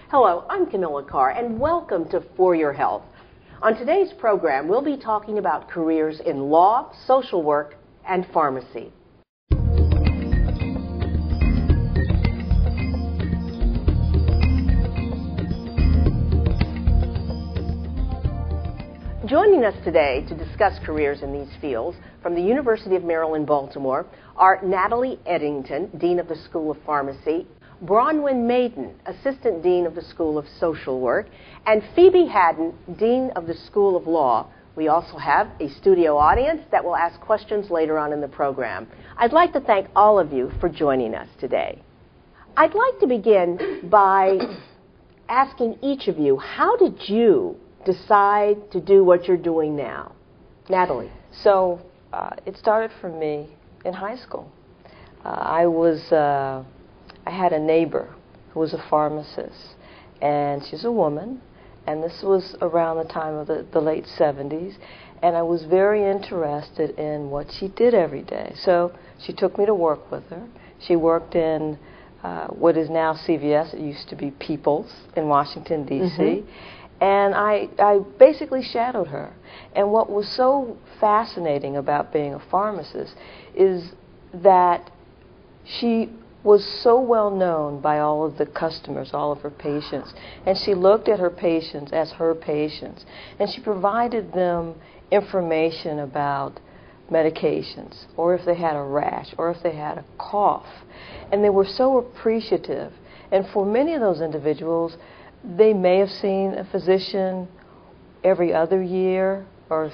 Hello, I'm Camilla Carr, and welcome to For Your Health. On today's program, we'll be talking about careers in law, social work, and pharmacy. Joining us today to discuss careers in these fields from the University of Maryland, Baltimore are Natalie Eddington, Dean of the School of Pharmacy, Bronwyn Mayden, Assistant Dean of the School of Social Work, and Phoebe Haddon, Dean of the School of Law. We also have a studio audience that will ask questions later on in the program. I'd like to thank all of you for joining us today. I'd like to begin by asking each of you, how did you decide to do what you're doing now? Natalie. So it started for me in high school. I had a neighbor who was a pharmacist, and she's a woman, and this was around the time of the late 70s, and I was very interested in what she did every day. So she took me to work with her. She worked in what is now CVS. It used to be People's in Washington, D.C., and I basically shadowed her. And what was so fascinating about being a pharmacist is that she was so well known by all of the customers, all of her patients, and she looked at her patients as her patients, and she provided them information about medications, or if they had a rash, or if they had a cough, and they were so appreciative. And for many of those individuals, they may have seen a physician every other year, or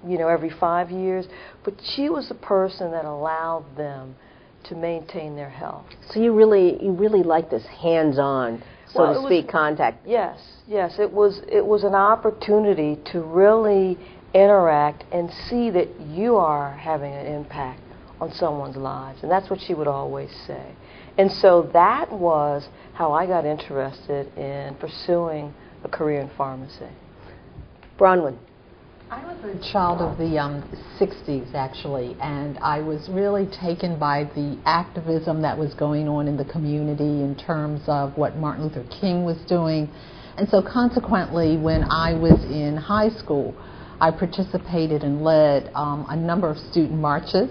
every 5 years, but she was the person that allowed them to maintain their health. So you really like this hands-on, so to speak, contact. Yes. It was an opportunity to really interact and see that you are having an impact on someone's lives, and that's what she would always say. And so that was how I got interested in pursuing a career in pharmacy. Bronwyn. I was a child of the 60s, actually, and I was really taken by the activism that was going on in the community in terms of what Martin Luther King was doing. And so consequently, when I was in high school, I participated and led a number of student marches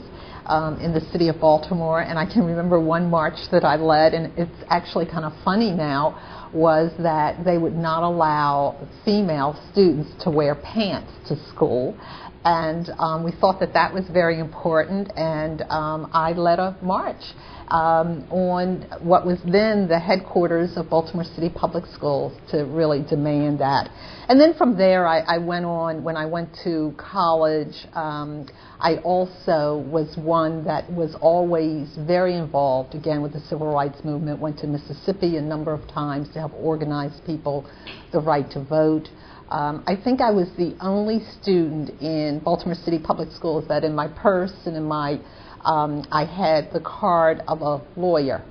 in the city of Baltimore. And I can remember one march that I led, and it's actually kind of funny now, was that they would not allow female students to wear pants to school. And we thought that that was very important, and I led a march on what was then the headquarters of Baltimore City Public Schools to really demand that. And then from there, I went on. When I went to college, I also was one that was always very involved, again, with the civil rights movement. Went to Mississippi a number of times to help organize people the right to vote. I think I was the only student in Baltimore City Public Schools that in my purse and in my I had the card of a lawyer,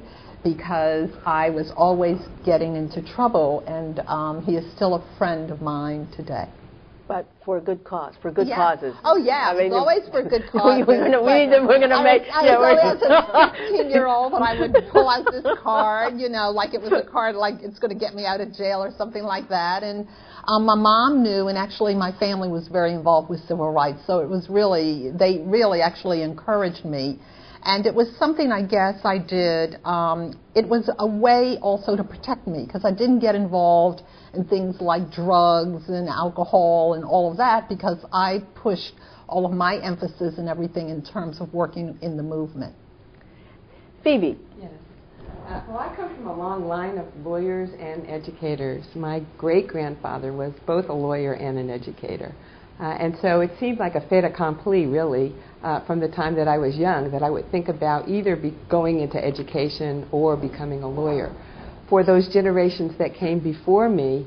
because I was always getting into trouble, and he is still a friend of mine today. But for a good cause, for good causes. Oh yeah, it's always for good causes. we're gonna make. I was always a 16-year-old, and I would pull out this card, like it was a card, like it's going to get me out of jail or something like that. And my mom knew, and actually my family was very involved with civil rights, so it was they really actually encouraged me. And it was something, I guess, I did. It was a way also to protect me, because I didn't get involved in things like drugs and alcohol and all of that, because I pushed all of my emphasis and everything in terms of working in the movement. Phoebe. Yes. Well, I come from a long line of lawyers and educators. My great-grandfather was both a lawyer and an educator. And so it seemed like a fait accompli, really, from the time that I was young, that I would think about either going into education or becoming a lawyer. For those generations that came before me,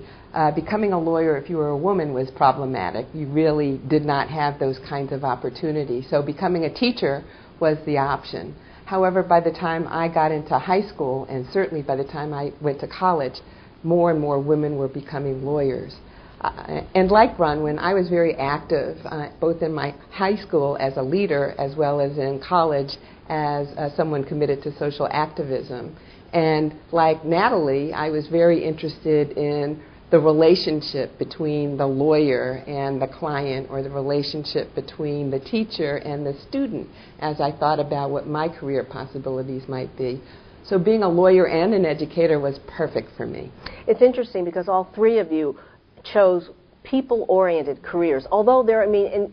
becoming a lawyer, if you were a woman, was problematic. You really did not have those kinds of opportunities. So becoming a teacher was the option. However, by the time I got into high school, and certainly by the time I went to college, more and more women were becoming lawyers. And like Bronwyn, I was very active, both in my high school as a leader, as well as in college as someone committed to social activism. And like Natalie, I was very interested in the relationship between the lawyer and the client, or the relationship between the teacher and the student, as I thought about what my career possibilities might be. So being a lawyer and an educator was perfect for me. It's interesting because all three of you chose people-oriented careers, although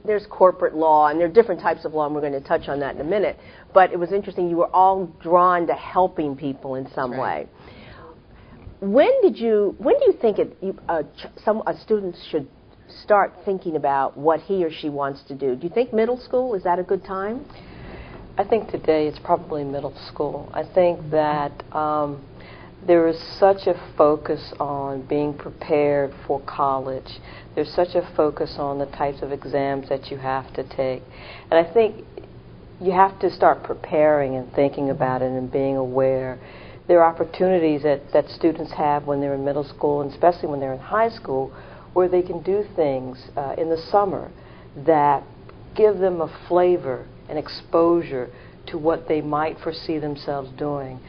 there's corporate law and there are different types of law, and we're going to touch on that in a minute, but it was interesting, you were all drawn to helping people in some way. When do you think a student should start thinking about what he or she wants to do? Do you think middle school, is that a good time? I think today it's probably middle school. I think that there is such a focus on being prepared for college. There's such a focus on the types of exams that you have to take. And I think you have to start preparing and thinking about it and being aware. There are opportunities that students have when they're in middle school, and especially when they're in high school, where they can do things in the summer that give them a flavor and exposure to what they might foresee themselves doing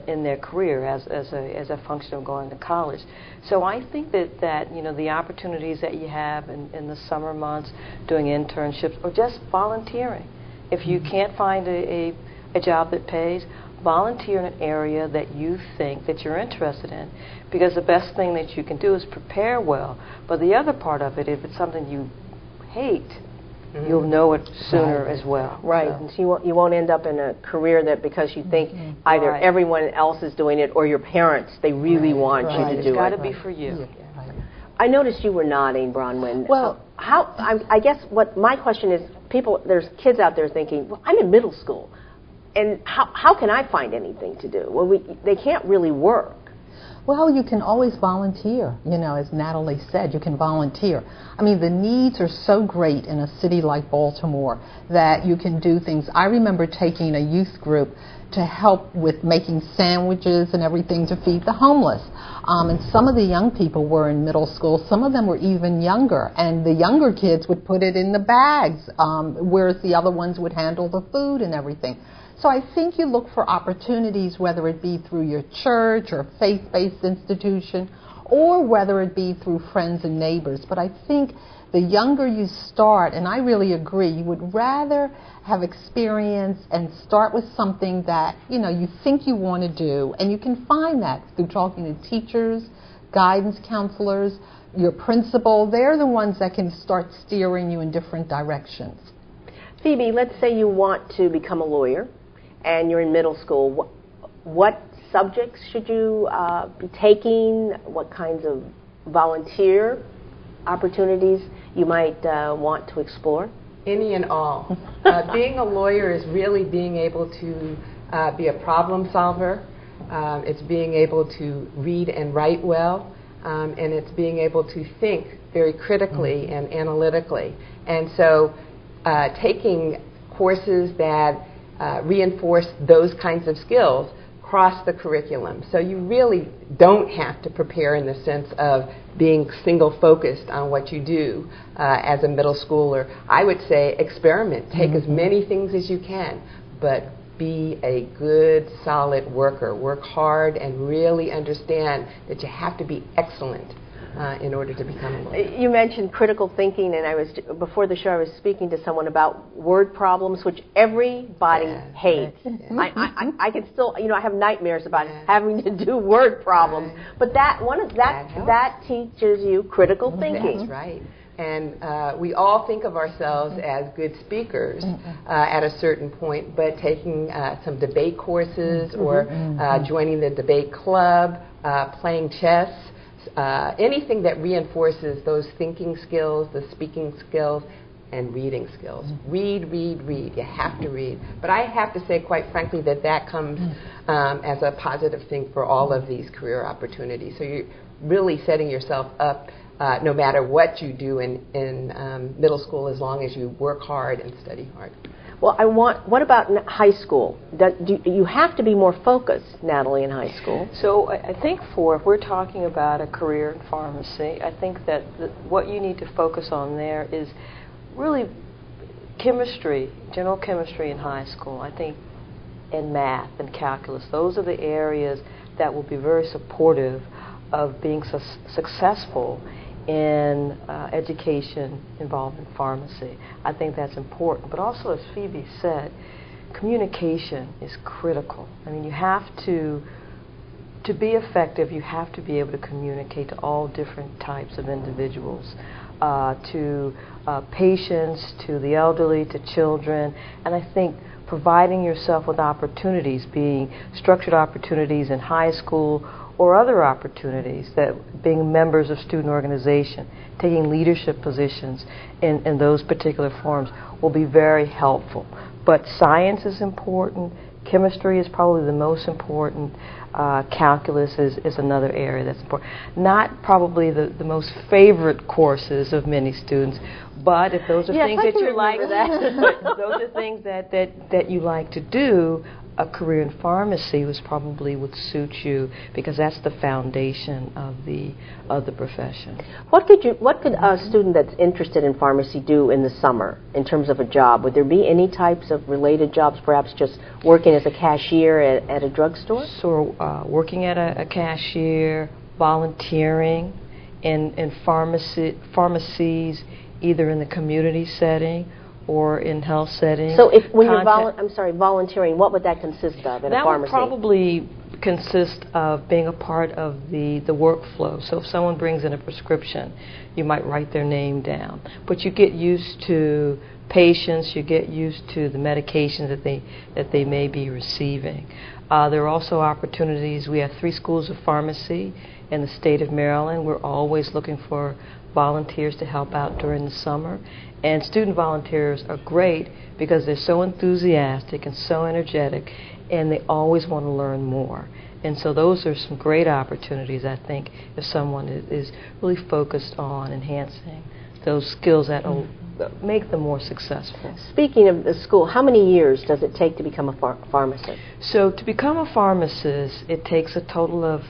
in their career as a function of going to college. So I think that the opportunities that you have in the summer months, doing internships or just volunteering. If you can't find a job that pays, volunteer in an area that you think that you're interested in, because the best thing that you can do is prepare well. But the other part of it, if it's something you hate, you'll know it sooner as well. Right. So. And so you won't end up in a career that because you think either everyone else is doing it or your parents, they really want you to do it. It's got to be for you. I noticed you were nodding, Bronwyn. Well, I guess what my question is, there's kids out there thinking, well, I'm in middle school, and how can I find anything to do? Well, they can't really work. Well, you can always volunteer. As Natalie said, you can volunteer. I mean, the needs are so great in a city like Baltimore that you can do things. I remember taking a youth group to help with making sandwiches and everything to feed the homeless. And some of the young people were in middle school. Some of them were even younger. And the younger kids would put it in the bags, whereas the other ones would handle the food and everything. So I think you look for opportunities, whether it be through your church or faith-based institution, or whether it be through friends and neighbors. But I think the younger you start, and I really agree, you would rather have experience and start with something that, you think you want to do. And you can find that through talking to teachers, guidance counselors, your principal. They're the ones that can start steering you in different directions. Phoebe, let's say you want to become a lawyer and you're in middle school. What subjects should you be taking? What kinds of volunteer opportunities you might want to explore? Any and all. Being a lawyer is really being able to be a problem solver. It's being able to read and write well. And it's being able to think very critically and analytically. And so taking courses that reinforce those kinds of skills cross the curriculum. So you really don't have to prepare in the sense of being single-focused on what you do as a middle schooler. I would say experiment. Take as many things as you can, but be a good, solid worker. Work hard and really understand that you have to be excellent in order to become a lawyer. You mentioned critical thinking, and before the show I was speaking to someone about word problems, which everybody hates. I can still, I have nightmares about having to do word problems, but that teaches you critical thinking. That's right. And we all think of ourselves as good speakers at a certain point, but taking some debate courses or joining the debate club, playing chess, anything that reinforces those thinking skills, the speaking skills, and reading skills. Read, read, read. You have to read. But I have to say, quite frankly, that comes as a positive thing for all of these career opportunities. So you're really setting yourself up no matter what you do in middle school, as long as you work hard and study hard. Well, what about high school? Do you have to be more focused, Natalie, in high school? So I think if we're talking about a career in pharmacy, I think that what you need to focus on there is really chemistry, general chemistry in high school. I think and math and calculus. Those are the areas that will be very supportive of being successful in education involving pharmacy. I think that's important. But also, as Phoebe said, communication is critical. I mean, you have to be effective, you have to be able to communicate to all different types of individuals, to patients, to the elderly, to children. And I think providing yourself with opportunities, being structured opportunities in high school or other opportunities, that being members of student organization, taking leadership positions in those particular forms will be very helpful. But science is important. Chemistry is probably the most important. Calculus is another area that's important. Not probably the most favorite courses of many students, but if those are things that you like, those are things that you like to do, a career in pharmacy would suit you, because that's the foundation of the profession. What could a student that's interested in pharmacy do in the summer in terms of a job? Would there be any types of related jobs, perhaps just working as a cashier at a drugstore? So working at a cashier, volunteering in pharmacies, either in the community setting or in health settings. So when you're volunteering, what would that consist of in a pharmacy? That would probably consist of being a part of the workflow. So if someone brings in a prescription, you might write their name down. But you get used to patients, you get used to the medications that they may be receiving. There are also opportunities. We have 3 schools of pharmacy in the state of Maryland. We're always looking for volunteers to help out during the summer. And student volunteers are great because they're so enthusiastic and so energetic, and they always want to learn more. And so those are some great opportunities, I think, if someone is really focused on enhancing those skills that will make them more successful. Speaking of the school, how many years does it take to become a pharmacist? So to become a pharmacist, it takes a total of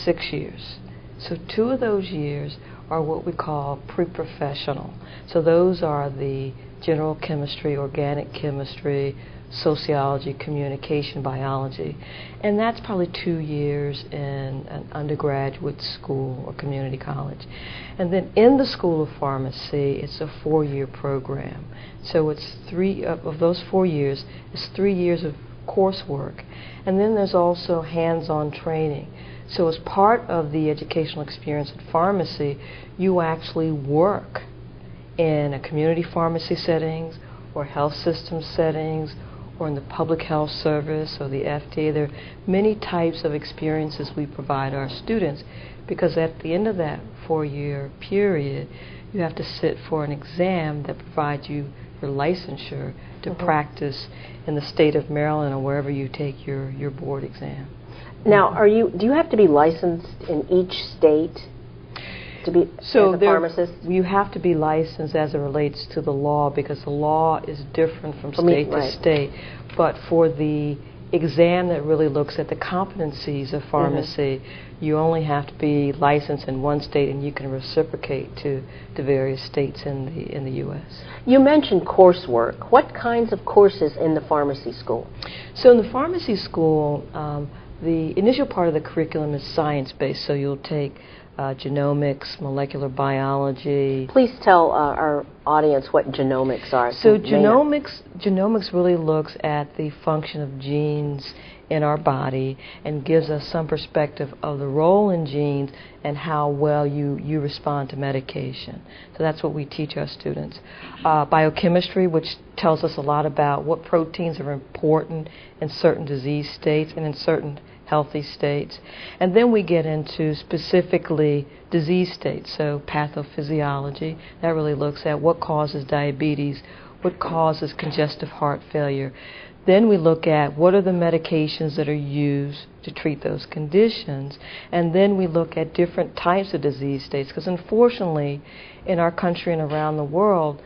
6 years. So 2 of those years are what we call pre-professional. So those are the general chemistry, organic chemistry, sociology, communication, biology. And that's probably 2 years in an undergraduate school or community college. And then in the School of Pharmacy, it's a 4-year program. So it's 3 of those 4 years, it's 3 years of coursework. And then there's also hands-on training. So as part of the educational experience at pharmacy, you actually work in a community pharmacy settings or health system settings or in the public health service or the FDA. There are many types of experiences we provide our students, because at the end of that 4-year period, you have to sit for an exam that provides you your licensure to practice in the state of Maryland or wherever you take your board exam. Now, do you have to be licensed in each state to be as a pharmacist? You have to be licensed as it relates to the law, because the law is different from state to state. But for the exam that really looks at the competencies of pharmacy, you only have to be licensed in one state, and you can reciprocate to various states in the U.S. You mentioned coursework. What kinds of courses in the pharmacy school? So in the pharmacy school, the initial part of the curriculum is science-based, so you'll take genomics, molecular biology. Please tell our audience what genomics are. So genomics really looks at the function of genes in our body and gives us some perspective of the role in genes and how well you respond to medication. So that's what we teach our students. Biochemistry, which tells us a lot about what proteins are important in certain disease states and in certain healthy states. And then we get into specifically disease states, so pathophysiology. That really looks at what causes diabetes, what causes congestive heart failure. Then we look at what are the medications that are used to treat those conditions. And then we look at different types of disease states, because unfortunately in our country and around the world,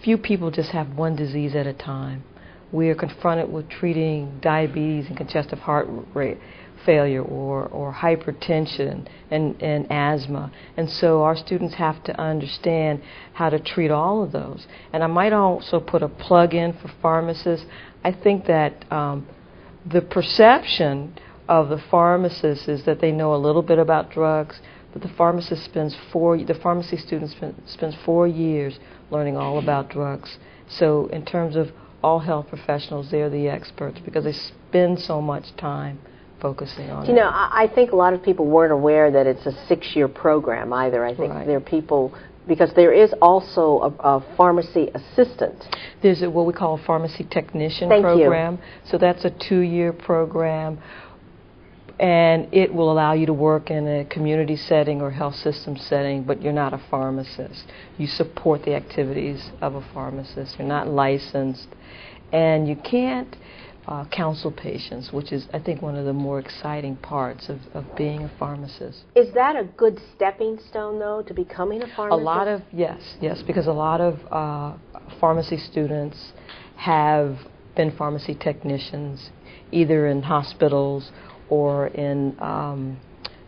few people just have one disease at a time. We are confronted with treating diabetes and congestive heart rate failure or hypertension and asthma. And so our students have to understand how to treat all of those. And I might also put a plug in for pharmacists. I think that the perception of the pharmacist is that they know a little bit about drugs, but the pharmacy student spends 4 years learning all about drugs. So in terms of all health professionals, they're the experts because they spend so much time focusing on it. You know, I think a lot of people weren't aware that it's a 6-year program either. I think there are people, because there is also a pharmacy assistant. There's what we call a pharmacy technician program. So that's a 2-year program, and it will allow you to work in a community setting or health system setting, but you're not a pharmacist. You support the activities of a pharmacist. You're not licensed, and you can't counsel patients, which is, I think, one of the more exciting parts of being a pharmacist. Is that a good stepping stone, though, to becoming a pharmacist? Yes, because a lot of pharmacy students have been pharmacy technicians, either in hospitals or in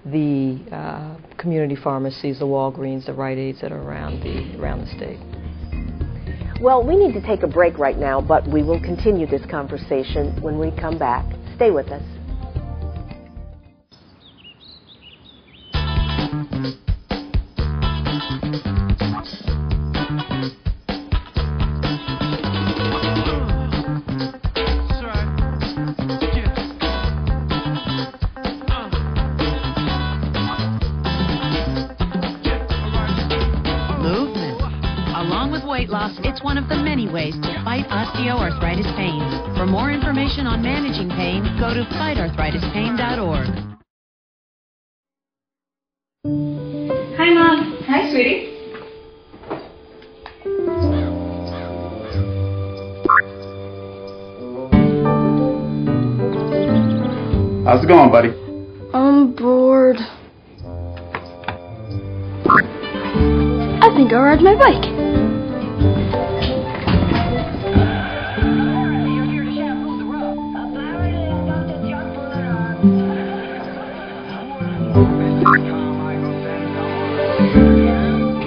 the community pharmacies, the Walgreens, the Rite Aids that are around the state. Well, we need to take a break right now, but we will continue this conversation when we come back. Stay with us. It's one of the many ways to fight osteoarthritis pain. For more information on managing pain, go to fightarthritispain.org. Hi, Mom. Hi, sweetie. How's it going, buddy? I'm bored. I think I'll ride my bike.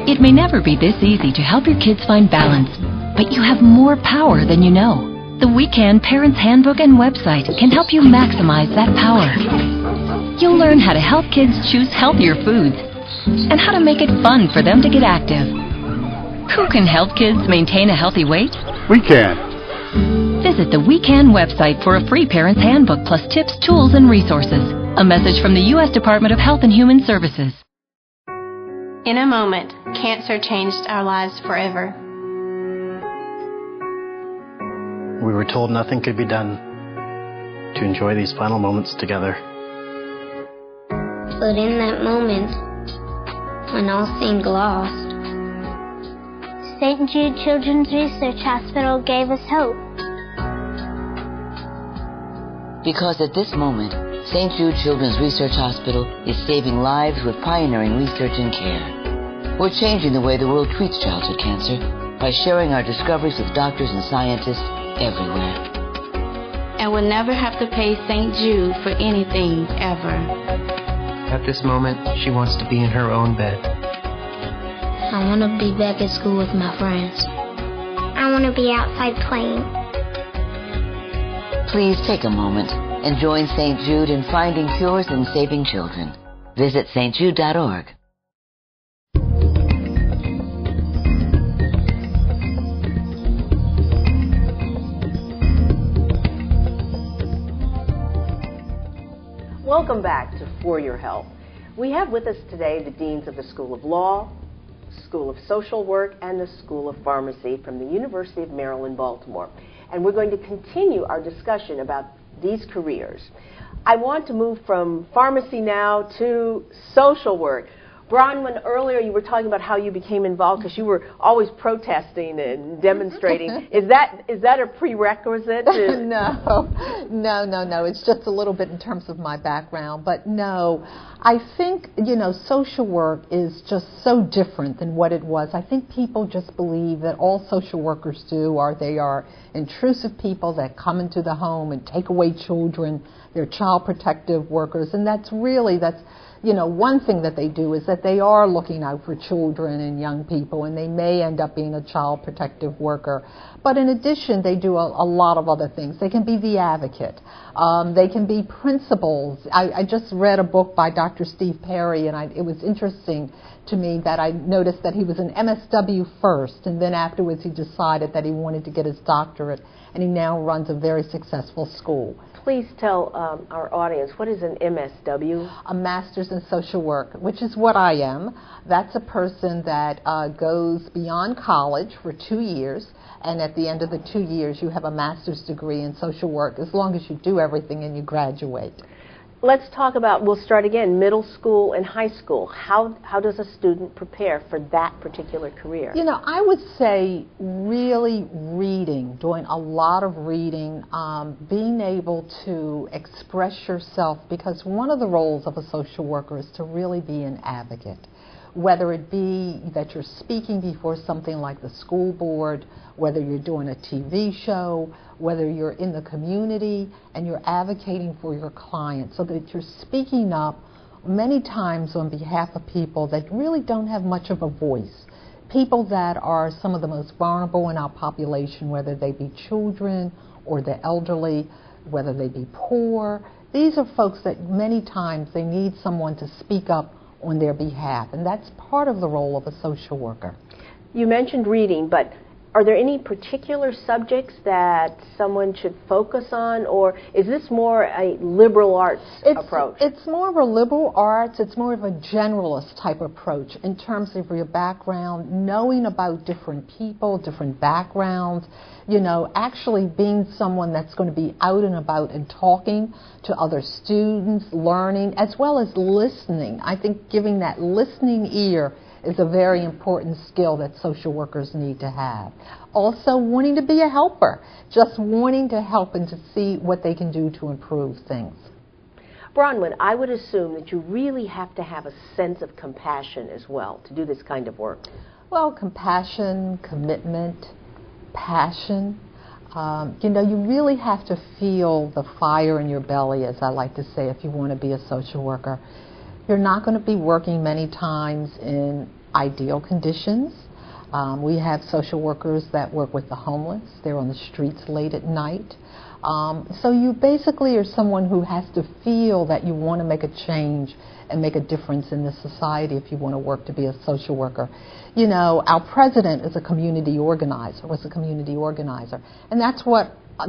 It may never be this easy to help your kids find balance, but you have more power than you know. The We Can Parents Handbook and website can help you maximize that power. You'll learn how to help kids choose healthier foods and how to make it fun for them to get active. Who can help kids maintain a healthy weight? We can. Visit the We Can website for a free Parents Handbook plus tips, tools, and resources. A message from the U.S. Department of Health and Human Services. In a moment, cancer changed our lives forever. We were told nothing could be done to enjoy these final moments together. But in that moment, when all seemed lost, St. Jude Children's Research Hospital gave us hope. Because at this moment, St. Jude Children's Research Hospital is saving lives with pioneering research and care. We're changing the way the world treats childhood cancer by sharing our discoveries with doctors and scientists everywhere. And we'll never have to pay St. Jude for anything, ever. At this moment, she wants to be in her own bed. I want to be back at school with my friends. I want to be outside playing. Please take a moment and join St. Jude in finding cures and saving children. Visit stjude.org. Welcome back to For Your Health. We have with us today the deans of the School of Law, School of Social Work, and the School of Pharmacy from the University of Maryland, Baltimore. And we're going to continue our discussion about these careers. I want to move from pharmacy now to social work. Bronwyn, earlier you were talking about how you became involved because you were always protesting and demonstrating. Is that a prerequisite? No. It's just a little bit in terms of my background. But no, I think, social work is just so different than what it was. I think people just believe that all social workers do they are intrusive people that come into the home and take away children. they're child protective workers, and that's one thing that they do is that they are looking out for children and young people, and they may end up being a child protective worker. But in addition, they do a lot of other things. They can be the advocate. They can be principals. I just read a book by Dr. Steve Carey, and it was interesting to me that I noticed that he was an MSW first, and then afterwards he decided that he wanted to get his doctorate, and he now runs a very successful school. Please tell our audience, what is an MSW? A Master's in Social Work, which is what I am. That's a person that goes beyond college for 2 years, and at the end of the 2 years you have a master's degree in social work as long as you do everything and you graduate. Let's talk about, we'll start again, middle school and high school. How does a student prepare for that particular career? I would say really reading, doing a lot of reading, being able to express yourself, because one of the roles of a social worker is to really be an advocate. Whether it be that you're speaking before something like the school board, whether you're doing a TV show, whether you're in the community and you're advocating for your clients, so that you're speaking up many times on behalf of people that really don't have much of a voice. People that are some of the most vulnerable in our population, whether they be children or the elderly, whether they be poor. These are folks that many times they need someone to speak up on their behalf, and that's part of the role of a social worker. You mentioned reading, but are there any particular subjects that someone should focus on, or is this more a liberal arts approach? It's more of a liberal arts, it's more of a generalist type approach in terms of your background, knowing about different people, different backgrounds, actually being someone that's going to be out and about and talking to other students, learning, as well as listening. I think giving that listening ear is a very important skill that social workers need to have. Also, wanting to be a helper, just wanting to help and to see what they can do to improve things. Bronwyn, I would assume that you really have to have a sense of compassion as well to do this kind of work. Well, compassion, commitment, passion. You really have to feel the fire in your belly, as I like to say, if you want to be a social worker. You're not going to be working many times in ideal conditions. We have social workers that work with the homeless. They're on the streets late at night. So you basically are someone who has to feel that you want to make a change and make a difference in this society if you want to work to be a social worker. Our president is a community organizer, was a community organizer, and that's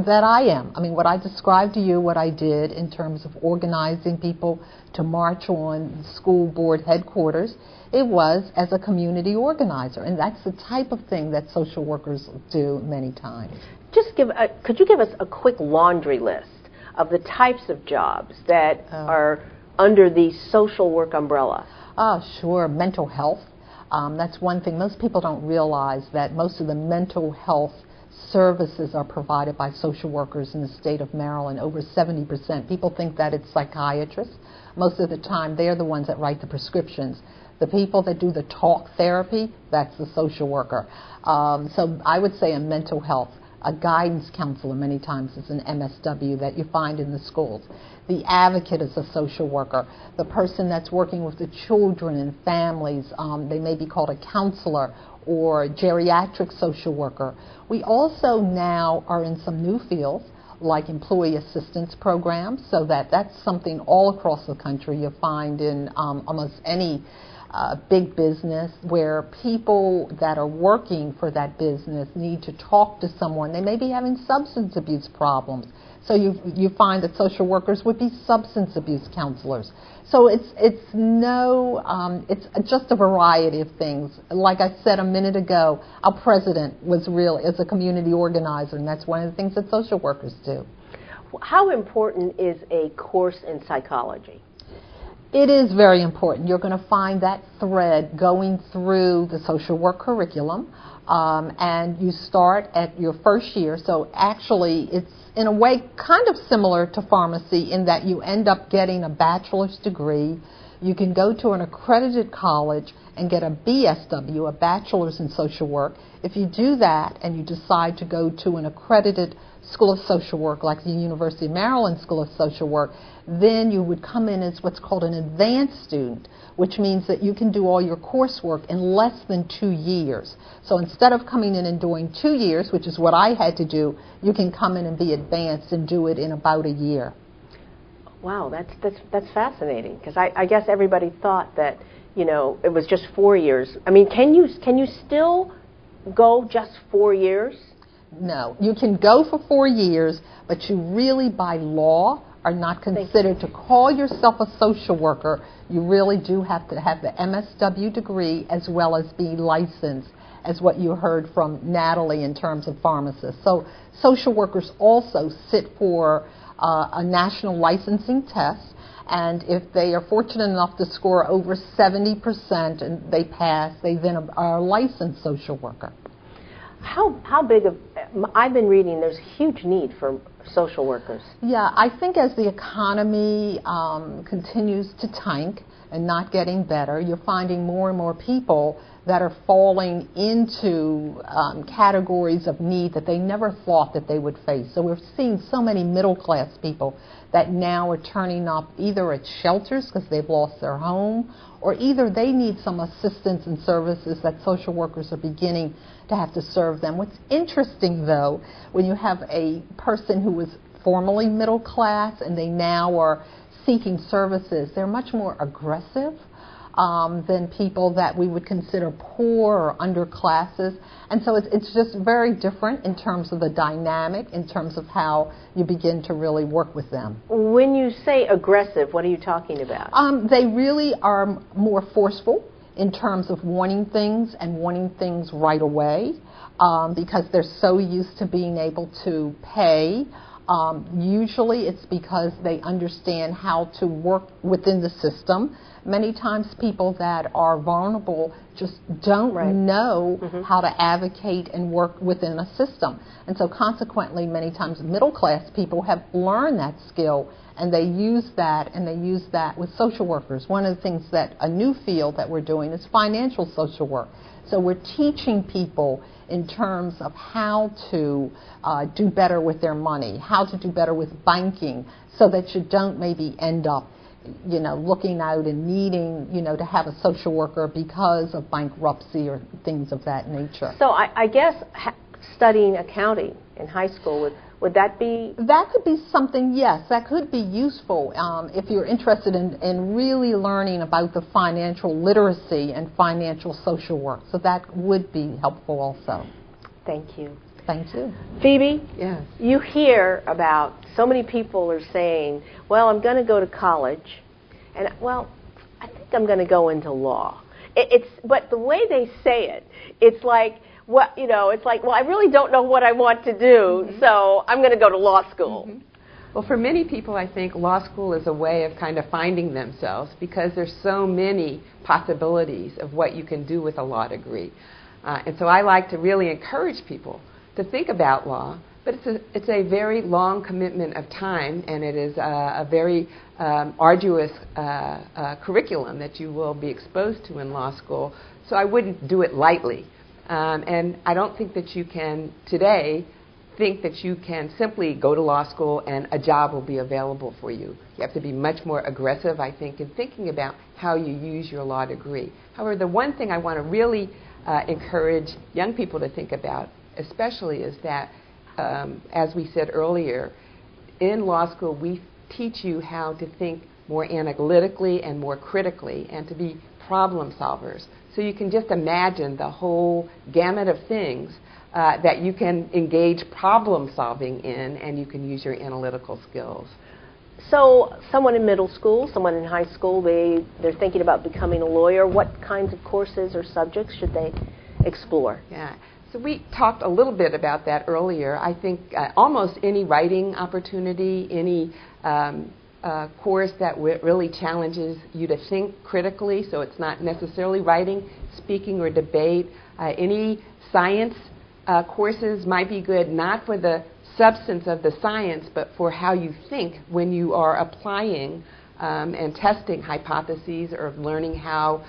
that I am. I mean, what I described to you, what I did in terms of organizing people to march on school board headquarters, it was as a community organizer, and that's the type of thing that social workers do many times. Could you give us a quick laundry list of the types of jobs that are under the social work umbrella? Sure. Mental health. That's one thing. Most people don't realize that most of the mental health services are provided by social workers in the state of Maryland, over 70%. People think that it's psychiatrists. Most of the time, they're the ones that write the prescriptions. The people that do the talk therapy, that's the social worker. So I would say a mental health. A guidance counselor many times is an MSW that you find in the schools. The advocate is a social worker. The person that's working with the children and families, they may be called a counselor or geriatric social worker. We also now are in some new fields like employee assistance programs, so that's something all across the country you find in almost any big business, where people that are working for that business need to talk to someone. They may be having substance abuse problems. So you find that social workers would be substance abuse counselors. So it's just a variety of things. Like I said a minute ago, our president is a community organizer, and that's one of the things that social workers do. How important is a course in psychology? It is very important. You're going to find that thread going through the social work curriculum, and you start at your first year. So actually, it's in a way kind of similar to pharmacy in that you end up getting a bachelor's degree. You can go to an accredited college and get a BSW, a bachelor's in social work. If you do that and you decide to go to an accredited School of Social Work, like the University of Maryland School of Social Work, then you would come in as what's called an advanced student, which means that you can do all your coursework in less than 2 years. So instead of coming in and doing 2 years, which is what I had to do, you can come in and be advanced and do it in about a year. Wow, that's fascinating, because I guess everybody thought that, you know, it was just 4 years. I mean, can you still go just 4 years? No, you can go for 4 years, but you really, by law, are not considered to call yourself a social worker. You really do have to have the MSW degree as well as be licensed, as what you heard from Natalie in terms of pharmacists. So social workers also sit for a national licensing test, and if they are fortunate enough to score over 70% and they pass, they then are a licensed social worker. How big of, I've been reading there's a huge need for social workers. Yeah, I think as the economy continues to tank and not getting better, you're finding more and more people that are falling into categories of need that they never thought that they would face. So we're seeing so many middle-class people that now are turning up either at shelters because they've lost their home, or either they need some assistance and services that social workers are beginning to have to serve them. What's interesting, though, when you have a person who was formerly middle class and they now are seeking services, they're much more aggressive than people that we would consider poor or underclasses. And so it's just very different in terms of the dynamic, in terms of how you begin to really work with them. When you say aggressive, what are you talking about? They really are more forceful in terms of wanting things and wanting things right away because they're so used to being able to pay. Usually it's because they understand how to work within the system. Many times people that are vulnerable just don't know how to advocate and work within a system. And so consequently, many times middle-class people have learned that skill, and they use that with social workers. One of the things that a new field that we're doing is financial social work. So we're teaching people in terms of how to do better with their money, how to do better with banking, so that you don't maybe end up looking out and needing, to have a social worker because of bankruptcy or things of that nature. So I guess studying accounting in high school, would that be? That could be something, yes, that could be useful if you're interested in really learning about the financial literacy and financial social work. So that would be helpful also. Thank you. Thank you. Phoebe? Yes. You hear about so many people are saying, well, I'm going to go to college, and, well, I think I'm going to go into law. But the way they say it, it's like, well, I really don't know what I want to do, so I'm going to go to law school. Well, for many people, I think law school is a way of kind of finding themselves because there's so many possibilities of what you can do with a law degree. And so I like to really encourage people to think about law, but it's a very long commitment of time, and it is a very arduous curriculum that you will be exposed to in law school. So I wouldn't do it lightly. And I don't think that you can today think that you can simply go to law school and a job will be available for you. You have to be much more aggressive, I think, in thinking about how you use your law degree. However, the one thing I want to really encourage young people to think about, especially, is that, as we said earlier, in law school we teach you how to think more analytically and more critically and to be problem solvers. So you can just imagine the whole gamut of things that you can engage problem solving in, and you can use your analytical skills. So someone in middle school, someone in high school, they're thinking about becoming a lawyer. What kinds of courses or subjects should they explore? Yeah. So we talked a little bit about that earlier. I think almost any writing opportunity, any course that really challenges you to think critically, so it's not necessarily writing, speaking, or debate. Any science courses might be good, not for the substance of the science, but for how you think when you are applying and testing hypotheses, or learning how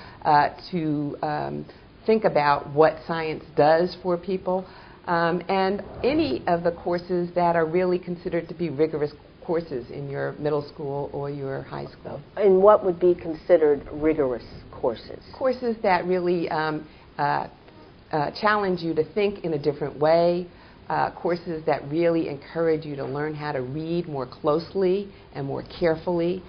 to think about what science does for people. and any of the courses that are really considered to be rigorous courses in your middle school or your high school. And what would be considered rigorous courses? Courses that really challenge you to think in a different way, courses that really encourage you to learn how to read more closely and more carefully,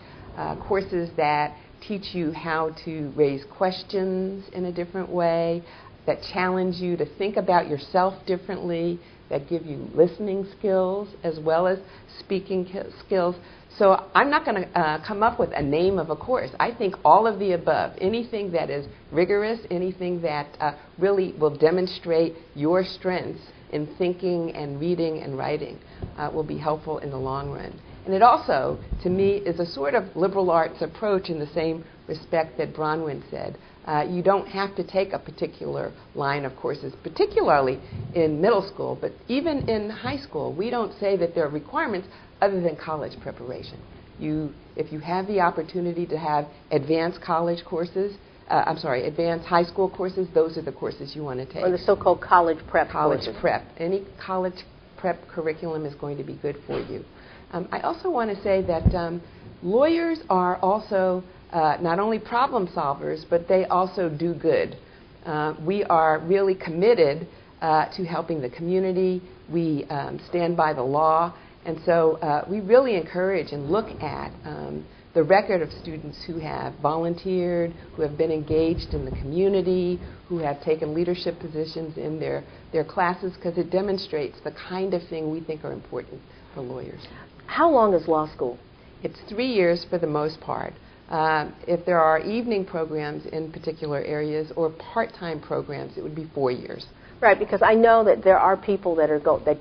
courses that teach you how to raise questions in a different way, that challenge you to think about yourself differently, that give you listening skills as well as speaking skills. So I'm not going to come up with a name of a course. I think all of the above, anything that is rigorous, anything that really will demonstrate your strengths in thinking and reading and writing will be helpful in the long run. And it also, to me, is a sort of liberal arts approach in the same respect that Bronwyn said. You don't have to take a particular line of courses, particularly in middle school, but even in high school, we don't say that there are requirements other than college preparation. If you have the opportunity to have advanced college courses, advanced high school courses, those are the courses you want to take. Or the so-called college prep College courses. prep. Any college prep curriculum is going to be good for you. I also want to say that lawyers are also not only problem solvers, but they also do good. We are really committed to helping the community. We stand by the law. And so we really encourage and look at the record of students who have volunteered, who have been engaged in the community, who have taken leadership positions in their classes, because it demonstrates the kind of thing we think are important for lawyers. How long is law school? It's 3 years for the most part. If there are evening programs in particular areas or part-time programs, it would be 4 years. Right, because I know that there are people that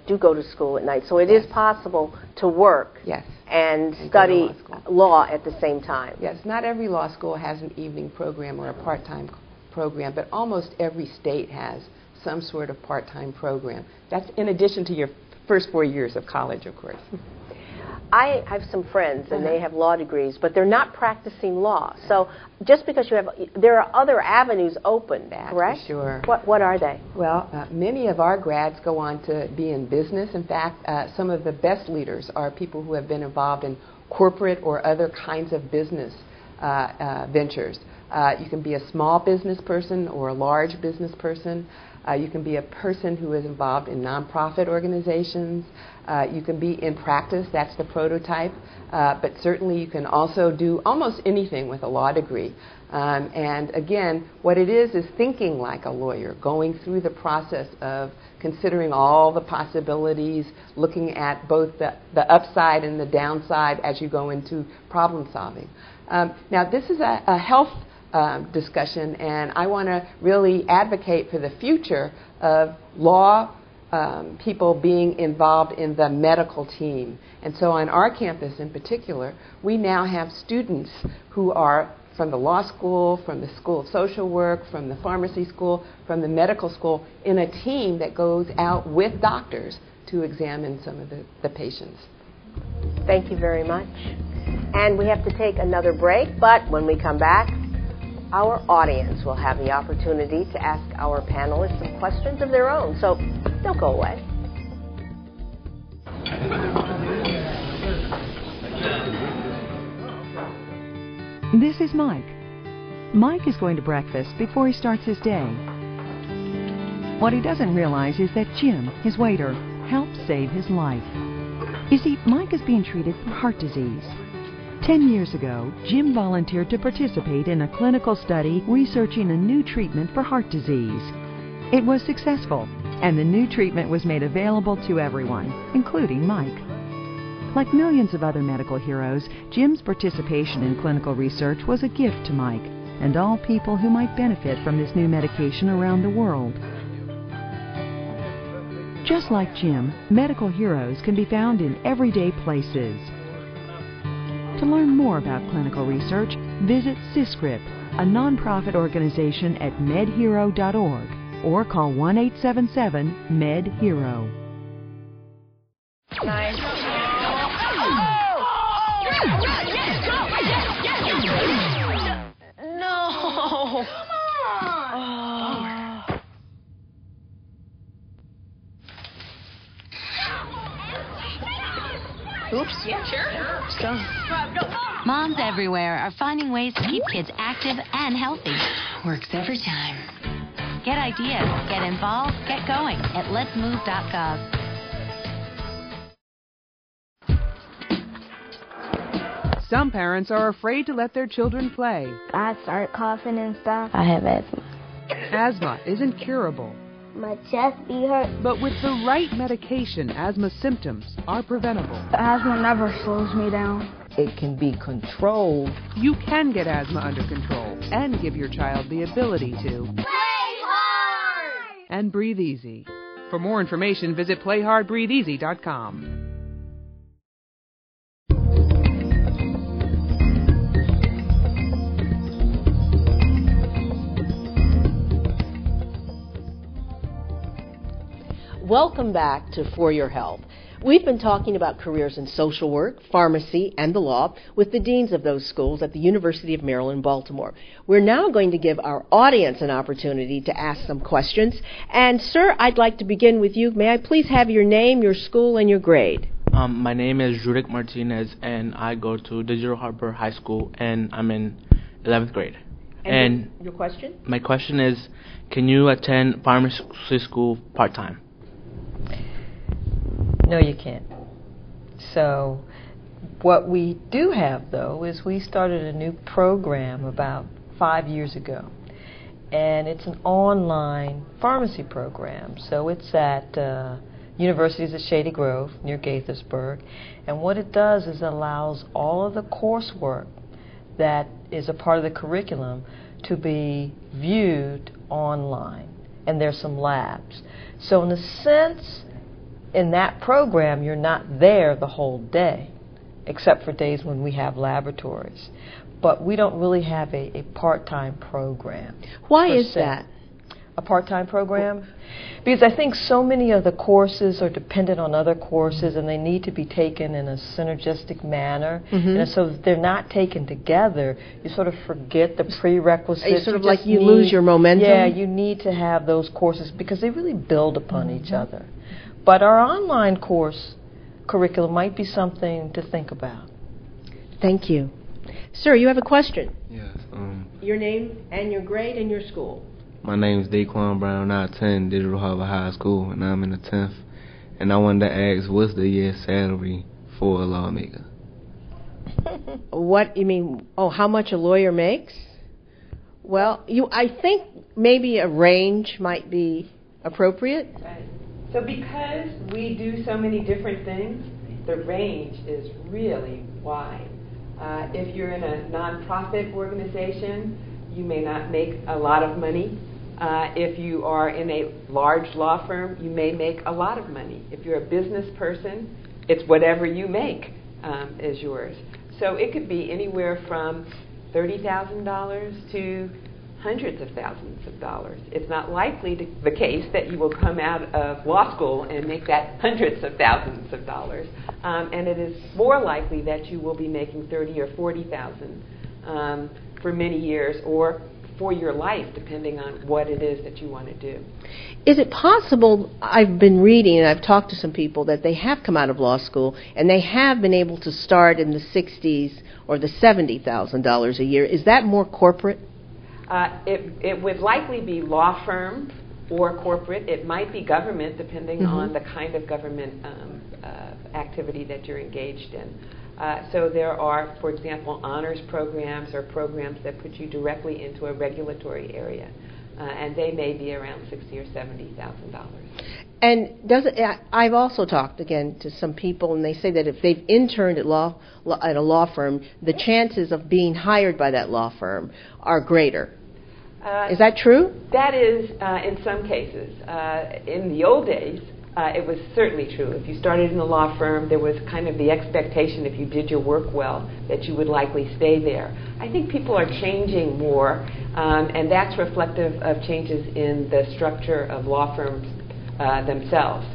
do go to school at night, so it is possible to work and study law at the same time. Yes, not every law school has an evening program or a part-time program, but almost every state has some sort of part-time program. That's in addition to your first 4 years of college, of course. I have some friends, and they have law degrees, but they're not practicing law. So just because there are other avenues open, correct? For sure. What are they? Well, many of our grads go on to be in business. In fact, some of the best leaders are people who have been involved in corporate or other kinds of business ventures. You can be a small business person or a large business person. You can be a person who is involved in nonprofit organizations. You can be in practice, that's the prototype. But certainly you can also do almost anything with a law degree. And again, what it is thinking like a lawyer, going through the process of considering all the possibilities, looking at both the upside and the downside as you go into problem solving. Now, this is a health discussion, and I want to really advocate for the future of law people being involved in the medical team. And so on our campus in particular, we now have students who are from the law school, from the School of Social Work, from the pharmacy school, from the medical school, in a team that goes out with doctors to examine some of the patients. Thank you very much. And we have to take another break, but when we come back, our audience will have the opportunity to ask our panelists some questions of their own. So don't go away. This is Mike. Mike is going to breakfast before he starts his day. What he doesn't realize is that Jim, his waiter, helped save his life. You see, Mike is being treated for heart disease. 10 years ago, Jim volunteered to participate in a clinical study researching a new treatment for heart disease. It was successful, and the new treatment was made available to everyone, including Mike. Like millions of other medical heroes, Jim's participation in clinical research was a gift to Mike and all people who might benefit from this new medication around the world. Just like Jim, medical heroes can be found in everyday places. To learn more about clinical research, visit CISCRIP, a nonprofit organization at medhero.org, or call 1-877-MED-HERO. go. Moms everywhere are finding ways to keep kids active and healthy. Works every time. Get ideas, get involved, get going at letsmove.gov. Some parents are afraid to let their children play. I start coughing and stuff. I have asthma. Asthma isn't curable. My chest be hurt. But with the right medication, asthma symptoms are preventable. Asthma never slows me down. It can be controlled. You can get asthma under control and give your child the ability to play hard and breathe easy. For more information, visit playhardbreatheeasy.com. Welcome back to For Your Health. We've been talking about careers in social work, pharmacy, and the law with the deans of those schools at the University of Maryland, Baltimore. We're now going to give our audience an opportunity to ask some questions. And, sir, I'd like to begin with you. May I please have your name, your school, and your grade? My name is Judith Martinez, and I go to Digital Harbor High School, and I'm in 11th grade. And your question? My question is, can you attend pharmacy school part-time? No, you can't. So what we do have, though, is we started a new program about 5 years ago. And it's an online pharmacy program. So it's at Universities at Shady Grove near Gaithersburg. And what it does is allows all of the coursework that is a part of the curriculum to be viewed online. And there's some labs. So in a sense, in that program, you're not there the whole day, except for days when we have laboratories. But we don't really have a part-time program. Why is that? A part-time program? Because I think so many of the courses are dependent on other courses, and they need to be taken in a synergistic manner. And so if they're not taken together, you sort of forget the prerequisites. It's sort of like you lose your momentum? Yeah, you need to have those courses because they really build upon each other. But our online course curriculum might be something to think about. Thank you. Sir, you have a question? Yes. Your name and your grade and your school. My name is Daquan Brown. I attend Digital Harbor High School, and I'm in the 10th. And I wanted to ask, what's the year's salary for a lawmaker? What, you mean, how much a lawyer makes? Well, I think maybe a range might be appropriate. Right. So because we do so many different things, the range is really wide. If you're in a nonprofit organization, you may not make a lot of money. If you are in a large law firm, you may make a lot of money. If you're a business person, it's whatever you make is yours. So it could be anywhere from $30,000 to hundreds of thousands of dollars. It's not likely the case that you will come out of law school and make that hundreds of thousands of dollars. And it is more likely that you will be making $30,000 or $40,000 for many years or for your life, depending on what it is that you want to do. Is it possible, I've been reading and I've talked to some people that they have come out of law school and they have been able to start in the 60s or the $70,000 a year. Is that more corporate? It would likely be law firm or corporate. It might be government, depending on the kind of government activity that you're engaged in. So there are, for example, honors programs or programs that put you directly into a regulatory area, and they may be around $60,000 or $70,000. And I've also talked again to some people, and they say that if they've interned at a law firm, the chances of being hired by that law firm are greater. Is that true? That is, in some cases. In the old days, it was certainly true. If you started in a law firm, there was kind of the expectation, if you did your work well, that you would likely stay there. I think people are changing more, and that's reflective of changes in the structure of law firms themselves.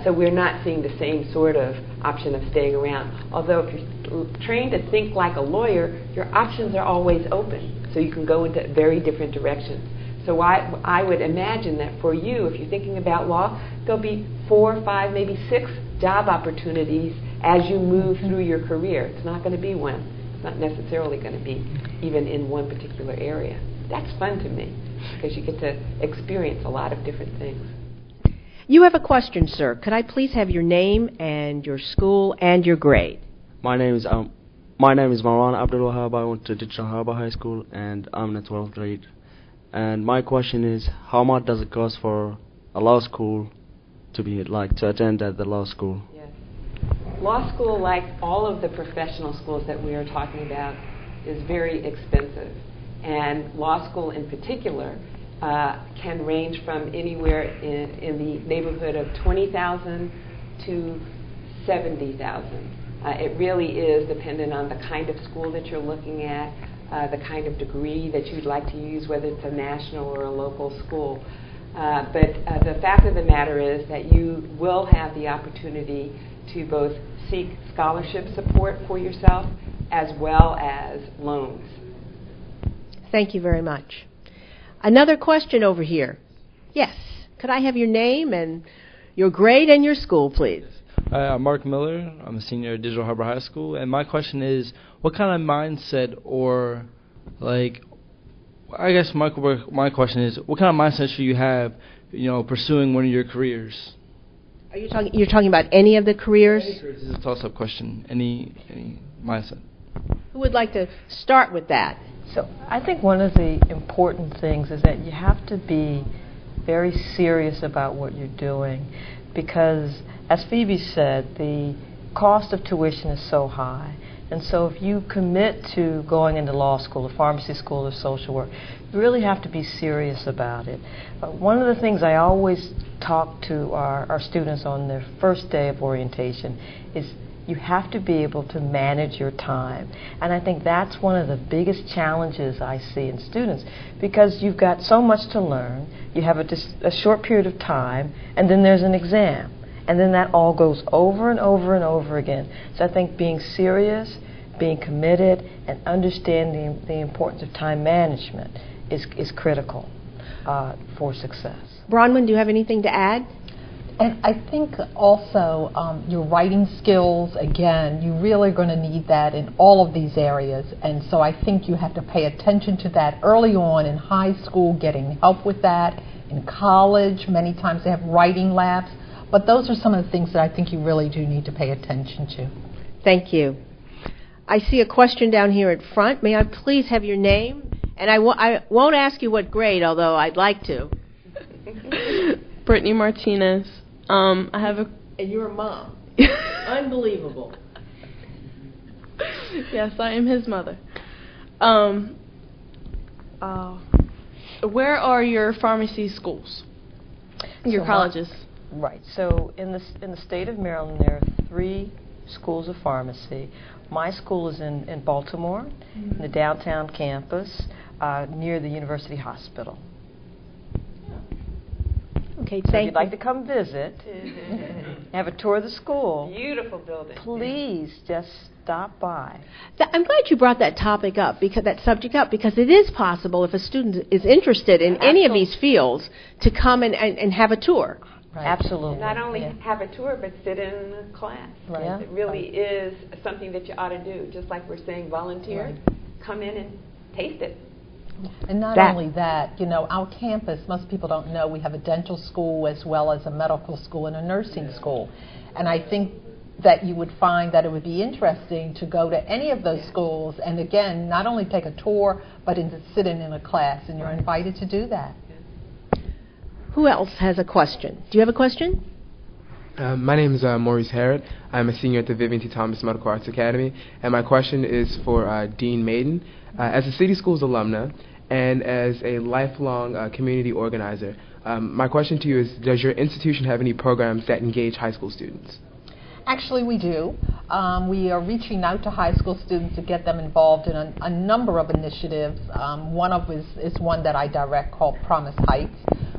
So we're not seeing the same sort of option of staying around. Although if you're trained to think like a lawyer, your options are always open. So you can go into very different directions. So I would imagine that for you, if you're thinking about law, there'll be 4, 5, maybe 6 job opportunities as you move through your career. It's not going to be one. It's not necessarily going to be even in one particular area. That's fun to me because you get to experience a lot of different things. You have a question, sir. Could I please have your name and your school and your grade? My name is Marwan Abdul Wahab. I went to Digital Harbor High School, and I'm in the 12th grade. And my question is, how much does it cost for a law school to attend at the law school? Yes. Law school, like all of the professional schools that we are talking about, is very expensive. And law school in particular can range from anywhere in the neighborhood of $20,000 to $70,000. It really is dependent on the kind of school that you're looking at, the kind of degree that you'd like to use, whether it's a national or a local school. But the fact of the matter is that you will have the opportunity to both seek scholarship support for yourself as well as loans. Thank you very much. Another question over here. Yes. Could I have your name and your grade and your school, please? I'm Mark Miller. I'm a senior at Digital Harbor High School. And my question is, what kind of mindset or, I guess my question is, what kind of mindset should you have, pursuing one of your careers? Are you're talking about any of the careers? This is a toss-up question. Any mindset? Who would like to start with that? So I think one of the important things is that you have to be very serious about what you're doing, because, as Phoebe said, the cost of tuition is so high. And so if you commit to going into law school, or pharmacy school, or social work, you really have to be serious about it. One of the things I always talk to our students on their first day of orientation is you have to be able to manage your time. And I think that's one of the biggest challenges I see in students, because you've got so much to learn, you have a short period of time, and then there's an exam. And then that all goes over and over and over again. So I think being serious, being committed, and understanding the importance of time management is critical for success. Bronwyn, do you have anything to add? And I think also your writing skills, again, you really are going to need that in all of these areas. And so I think you have to pay attention to that early on in high school, getting help with that. In college, many times they have writing labs. But those are some of the things that I think you really do need to pay attention to. Thank you. I see a question down here at front. May I please have your name? And I won't ask you what grade, although I'd like to. Brittany Martinez. I have a... And you're a mom. Unbelievable. Yes, I am his mother. Where are your pharmacy schools? Your colleges? Right. So in the state of Maryland, there are 3 schools of pharmacy. My school is in Baltimore, in the downtown campus, near the University Hospital. Okay, so if you'd like to come visit, have a tour of the school. Beautiful building. Please just stop by. I'm glad you brought that topic up, that subject up, because it is possible, if a student is interested in any of these fields, to come and have a tour. Right. Absolutely. Not only have a tour, but sit in a class. Right. Yeah. It really is something that you ought to do. Just like we're saying, volunteer, right. Come in and taste it. And not only that, our campus, most people don't know, we have a dental school as well as a medical school and a nursing school. And I think that you would find that it would be interesting to go to any of those schools and, again, not only take a tour, but to sit in a class. And you're invited to do that. Who else has a question? Do you have a question? My name is Maurice Harrod. I'm a senior at the Vivian T. Thomas Medical Arts Academy, and my question is for Dean Mayden. As a City Schools alumna and as a lifelong community organizer, my question to you is, does your institution have any programs that engage high school students? Actually, we do. We are reaching out to high school students to get them involved in a number of initiatives. One of is one that I direct called Promise Heights,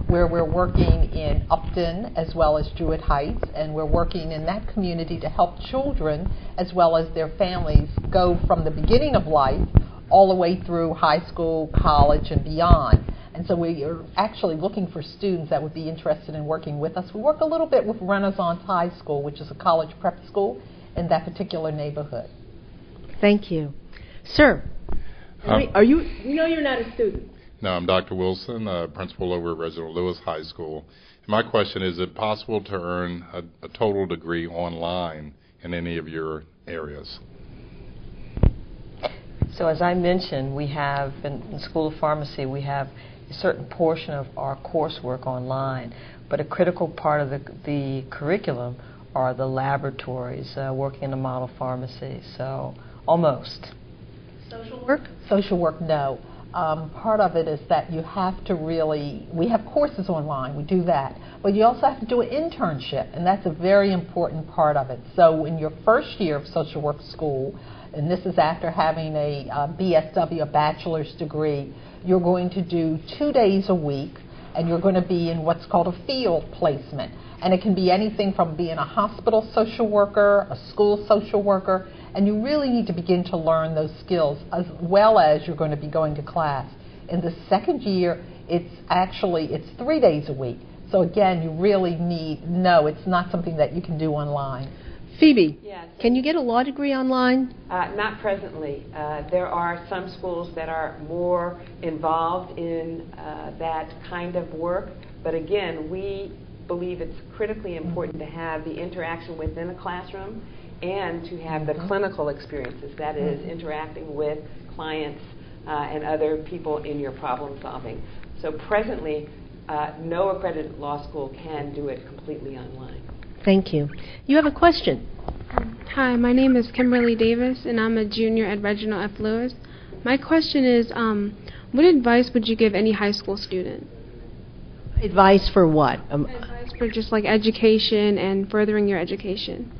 where we're working in Upton as well as Druid Heights, and we're working in that community to help children as well as their families go from the beginning of life all the way through high school, college, and beyond. And so we are actually looking for students that would be interested in working with us. We work a little bit with Renaissance High School, which is a college prep school, in that particular neighborhood. Thank you. Sir, are you know you're not a student. No, I'm Dr. Wilson, principal over at Reginald Lewis High School. My question is it possible to earn a total degree online in any of your areas? So as I mentioned, we have, in the School of Pharmacy, we have a certain portion of our coursework online, but a critical part of the curriculum are the laboratories, working in the model pharmacy, so almost. Social work? Social work, no. Part of it is that you have to really, we have courses online, we do that, but you also have to do an internship, and that's a very important part of it. So in your first year of social work school, and this is after having a BSW, a bachelor's degree, you're going to do 2 days a week, and you're going to be in what's called a field placement. And it can be anything from being a hospital social worker, a school social worker, and you really need to begin to learn those skills as well as you're going to be going to class. In the second year, it's 3 days a week. So again, you really it's not something that you can do online. Phoebe, yes. Can you get a law degree online? Not presently. There are some schools that are more involved in that kind of work, but again, we believe it's critically important to have the interaction within a classroom and to have the clinical experiences, that is, interacting with clients and other people in your problem solving. So presently, no accredited law school can do it completely online. Thank you. You have a question? Hi, my name is Kimberly Davis, and I'm a junior at Reginald F. Lewis. My question is, what advice would you give any high school student? Advice for what? Advice for just like education and furthering your education.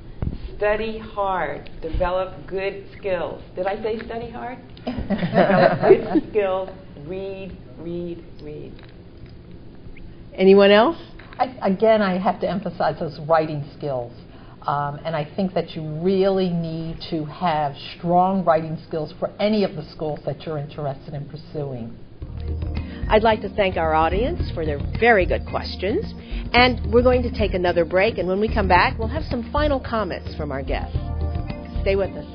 Study hard. Develop good skills. Did I say study hard? Develop good skills. Read, read, read. Anyone else? Again, I have to emphasize those writing skills. And I think that you really need to have strong writing skills for any of the schools that you're interested in pursuing. I'd like to thank our audience for their very good questions. And we're going to take another break, and when we come back, we'll have some final comments from our guests. Stay with us.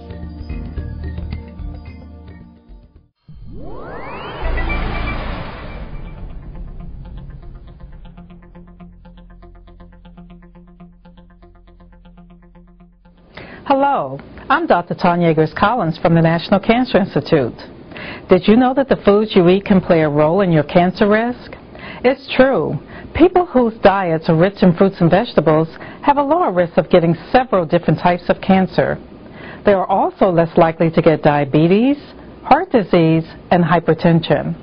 Hello, I'm Dr. Tanya Eggers-Collins from the National Cancer Institute. Did you know that the foods you eat can play a role in your cancer risk? It's true. People whose diets are rich in fruits and vegetables have a lower risk of getting several different types of cancer. They are also less likely to get diabetes, heart disease, and hypertension.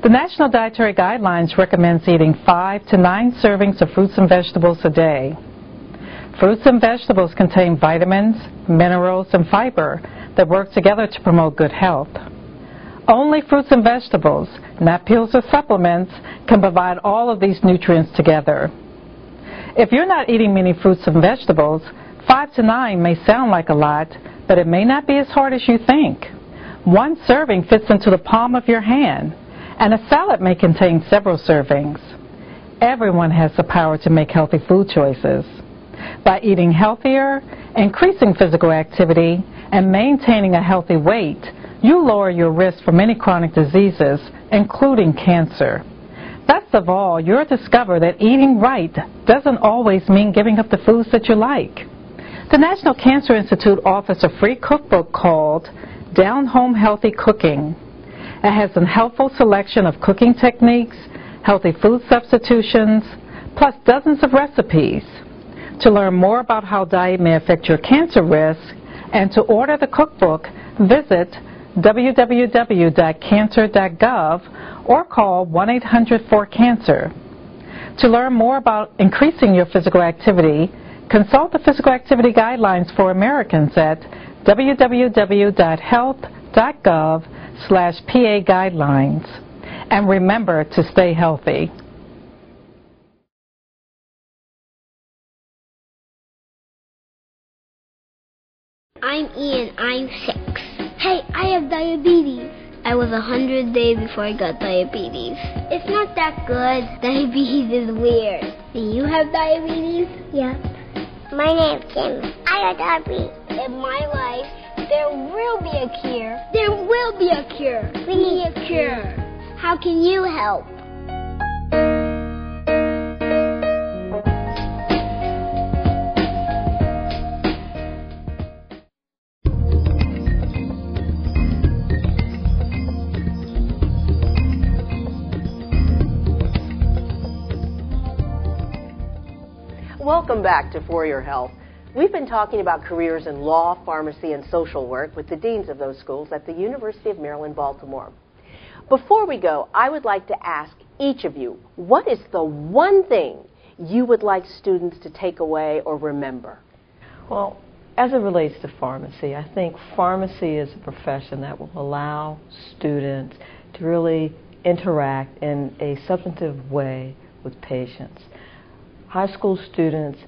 The National Dietary Guidelines recommends eating 5 to 9 servings of fruits and vegetables a day. Fruits and vegetables contain vitamins, minerals, and fiber that work together to promote good health. Only fruits and vegetables, not pills or supplements, can provide all of these nutrients together. If you're not eating many fruits and vegetables, 5 to 9 may sound like a lot, but it may not be as hard as you think. One serving fits into the palm of your hand, and a salad may contain several servings. Everyone has the power to make healthy food choices. By eating healthier, increasing physical activity, and maintaining a healthy weight, you lower your risk for many chronic diseases, including cancer. Best of all, you'll discover that eating right doesn't always mean giving up the foods that you like. The National Cancer Institute offers a free cookbook called Down Home Healthy Cooking. It has a helpful selection of cooking techniques, healthy food substitutions, plus dozens of recipes. To learn more about how diet may affect your cancer risk and to order the cookbook, visit www.cancer.gov or call 1-800-4CANCER. To learn more about increasing your physical activity, consult the Physical Activity Guidelines for Americans at www.health.gov/PA guidelines. And remember to stay healthy. I'm Ian, I'm 6. Hey, I have diabetes. I was 100 days before I got diabetes. It's not that good. Diabetes is weird. Do you have diabetes? Yeah. My name's Kim. I have diabetes. in my life, there will be a cure. There will be a cure. We need a cure. How can you help? Welcome back to For Your Health. We've been talking about careers in law, pharmacy, and social work with the deans of those schools at the University of Maryland, Baltimore. Before we go, I would like to ask each of you, what is the one thing you would like students to take away or remember? Well, as it relates to pharmacy, I think pharmacy is a profession that will allow students to really interact in a substantive way with patients. High school students,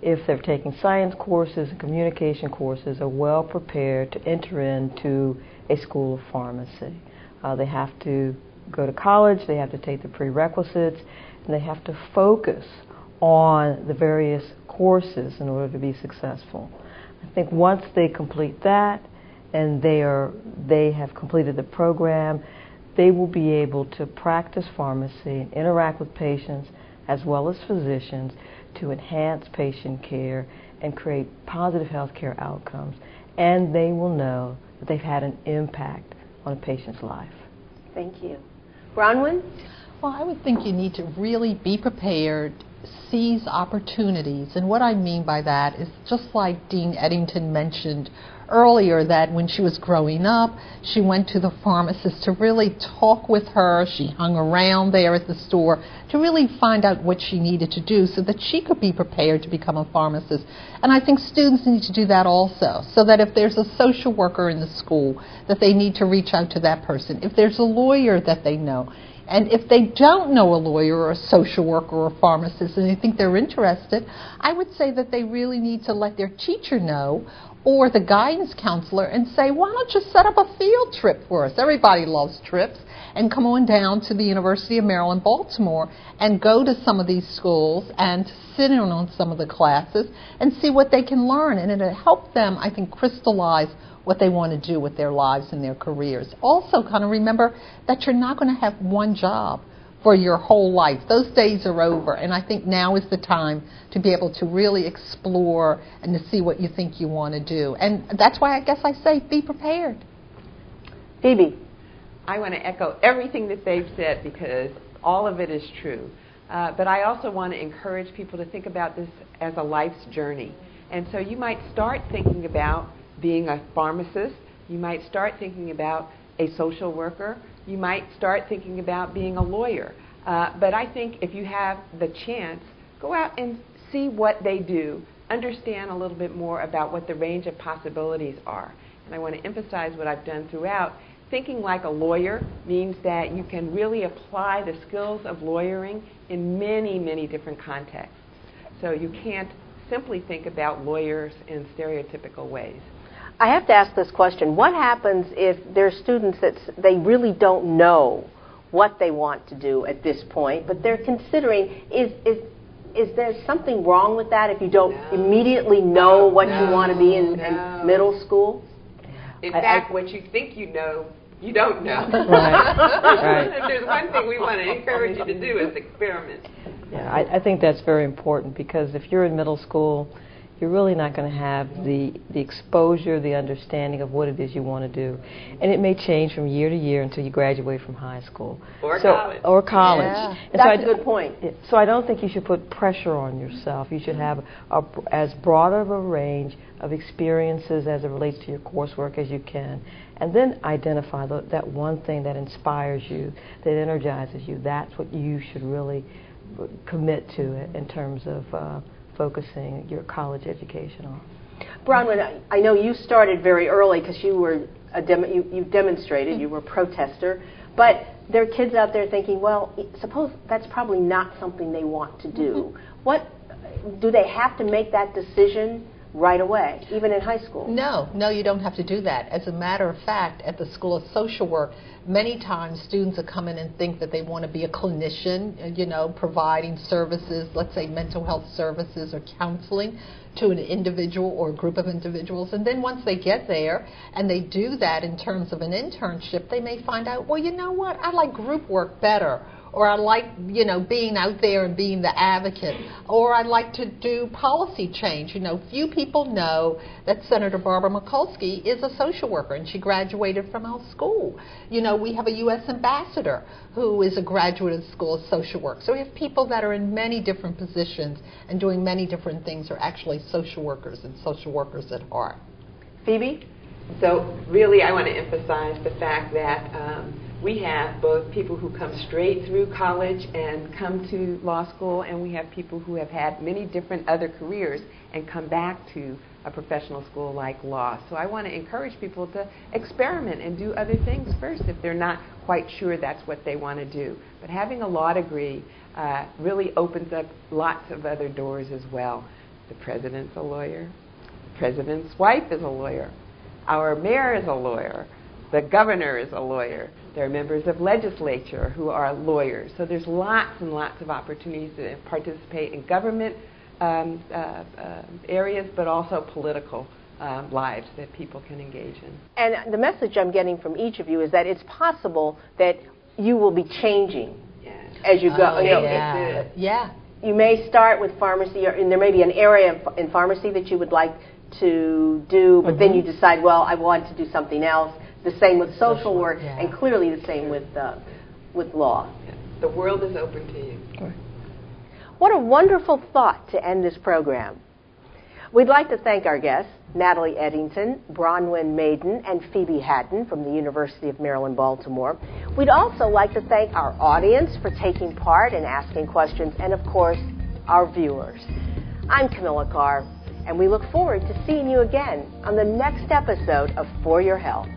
if they're taking science courses and communication courses, are well prepared to enter into a school of pharmacy. They have to go to college, they have to take the prerequisites, and they have to focus on the various courses in order to be successful. I think once they complete that and they have completed the program, they will be able to practice pharmacy and interact with patients as well as physicians to enhance patient care and create positive health care outcomes. And they will know that they've had an impact on a patient's life. Thank you. Bronwyn? Well, I would think you need to really be prepared, seize opportunities. And what I mean by that is just like Dean Eddington mentioned earlier, that when she was growing up, she went to the pharmacist to really talk with her. She hung around there at the store to really find out what she needed to do so that she could be prepared to become a pharmacist. And I think students need to do that also, so that if there's a social worker in the school, that they need to reach out to that person. If there's a lawyer that they know, and if they don't know a lawyer or a social worker or a pharmacist and they think they're interested, I would say that they really need to let their teacher know or the guidance counselor and say, why don't you set up a field trip for us? Everybody loves trips. And come on down to the University of Maryland, Baltimore, and go to some of these schools and sit in on some of the classes and see what they can learn. And it'll help them, I think, crystallize what they want to do with their lives and their careers. Also, kind of remember that you're not going to have one job for your whole life. Those days are over, and I think now is the time to be able to really explore and to see what you think you want to do. And that's why I guess I say be prepared. Phoebe? I want to echo everything that they've said because all of it is true. But I also want to encourage people to think about this as a life's journey. And so you might start thinking about being a pharmacist. You might start thinking about a social worker. You might start thinking about being a lawyer. But I think if you have the chance, go out and see what they do. Understand a little bit more about what the range of possibilities are. And I want to emphasize what I've done throughout. Thinking like a lawyer means that you can really apply the skills of lawyering in many, many different contexts. So you can't simply think about lawyers in stereotypical ways. I have to ask this question. What happens if there are students that they really don't know what they want to do at this point, but they're considering, is there something wrong with that if you don't immediately know what you want to be in middle school? In fact, what you think you know, you don't know. Right. If there's one thing we want to encourage you to do is experiment. Yeah, I think that's very important because if you're in middle school, you're really not going to have the exposure, the understanding of what it is you want to do. And it may change from year to year until you graduate from high school. Or college. Or college. Yeah, and that's a good point. So I don't think you should put pressure on yourself. You should have as broad of a range of experiences as it relates to your coursework as you can. And then identify that one thing that inspires you, that energizes you. That's what you should really commit to it in terms of focusing your college education on. Bronwyn, I know you started very early because you were you demonstrated, you were a protester, but there are kids out there thinking, well, suppose that's probably not something they want to do. What do they have to make that decision right away, even in high school? No, you don't have to do that. As a matter of fact, at the School of Social Work, many times students will come in and think that they want to be a clinician, providing services, let's say mental health services or counseling to an individual or a group of individuals. And then once they get there and they do that in terms of an internship, they may find out, well, you know what, I like group work better. Or I like, being out there and being the advocate. Or I like to do policy change. Few people know that Senator Barbara Mikulski is a social worker, and she graduated from our school. We have a U.S. ambassador who is a graduate of the School of Social Work. So we have people that are in many different positions and doing many different things are actually social workers and social workers at heart. Phoebe? So really I want to emphasize the fact that we have both people who come straight through college and come to law school, and we have people who have had many different other careers and come back to a professional school like law. So I want to encourage people to experiment and do other things first if they're not quite sure that's what they want to do. But having a law degree really opens up lots of other doors as well. The president's a lawyer. The president's wife is a lawyer. Our mayor is a lawyer. The governor is a lawyer. There are members of legislature who are lawyers. So there's lots and lots of opportunities to participate in government areas, but also political lives that people can engage in. And the message I'm getting from each of you is that it's possible that you will be changing as you go. Yeah. You may start with pharmacy, and there may be an area in pharmacy that you would like to do, but then you decide, well, I want to do something else. The same with social work, and clearly the same with law. The world is open to you. What a wonderful thought to end this program. We'd like to thank our guests, Natalie Eddington, Bronwyn Mayden, and Phoebe Haddon from the University of Maryland, Baltimore. We'd also like to thank our audience for taking part and asking questions, and of course, our viewers. I'm Camilla Carr, and we look forward to seeing you again on the next episode of For Your Health.